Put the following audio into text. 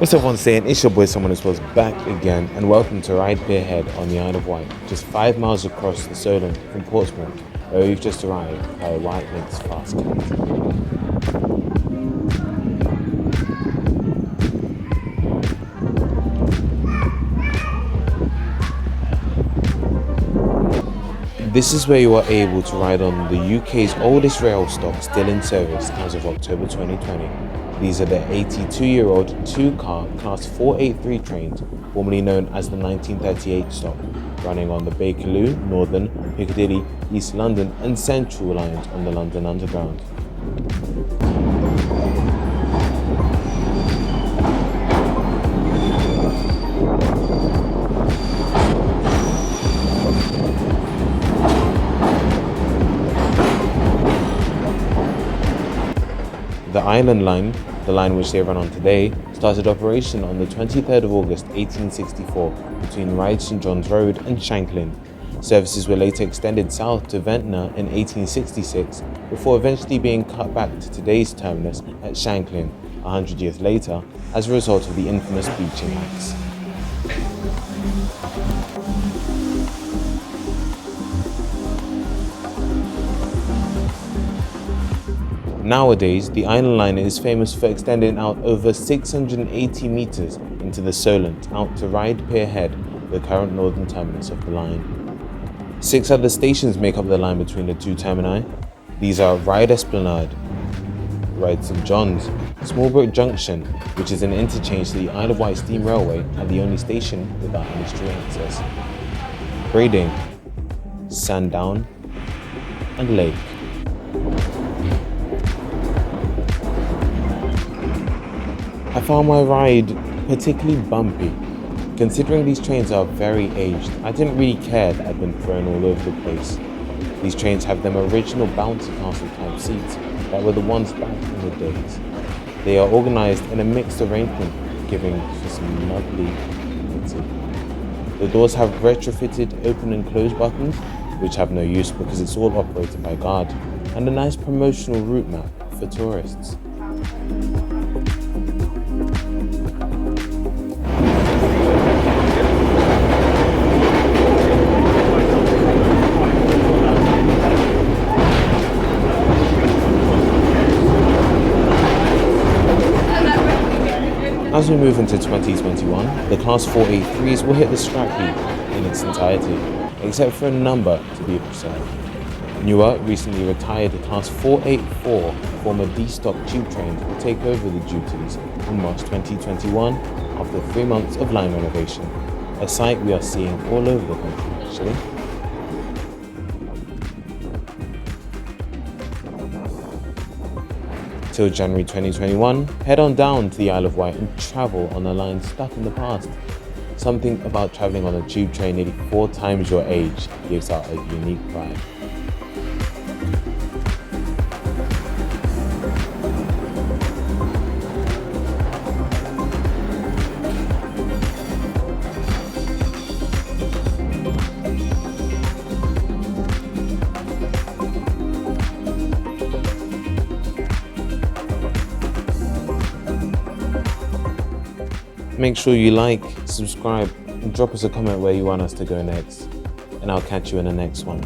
What's everyone saying? It's your boy Someone Who was back again, and welcome to Ride Pierhead on the Isle of Wight, just 5 miles across the Solent from Portsmouth, where we've just arrived by Wight Links Fast Connect. This is where you are able to ride on the UK's oldest rail stock still in service as of October 2020. These are the 82-year-old two-car Class 483 trains, formerly known as the 1938 stock, running on the Bakerloo, Northern, Piccadilly, East London and Central lines on the London Underground. The Island Line, the line which they run on today, started operation on the 23rd of August 1864 between Ryde St John's Road and Shanklin. Services were later extended south to Ventnor in 1866 before eventually being cut back to today's terminus at Shanklin 100 years later as a result of the infamous Beeching Acts. Nowadays, the Island Line is famous for extending out over 680 metres into the Solent out to Ride Pierhead, the current northern terminus of the line. 6 other stations make up the line between the two termini. These are Ryde Esplanade, Ryde St John's, Smallbrook Junction, which is an interchange to the Isle of Wight Steam Railway and the only station without industry access, Brading, Sandown and Lake. I found my ride particularly bumpy. Considering these trains are very aged, I didn't really care that I'd been thrown all over the place. These trains have them original bouncy castle type seats that were the ones back in the days. They are organised in a mixed arrangement, giving for some lovely community. The doors have retrofitted open and close buttons, which have no use because it's all operated by guard, and a nice promotional route map for tourists. As we move into 2021, the Class 483s will hit the scrap heap in its entirety, except for a number to be precise. Newer, recently retired Class 484 former D Stock tube trains will take over the duties in March 2021 after 3 months of line renovation, a sight we are seeing all over the country actually. Till January 2021, head on down to the Isle of Wight and travel on a line stuck in the past. Something about travelling on a tube train nearly 4 times your age gives out a unique vibe. Make sure you like, subscribe, and drop us a comment where you want us to go next. And I'll catch you in the next one.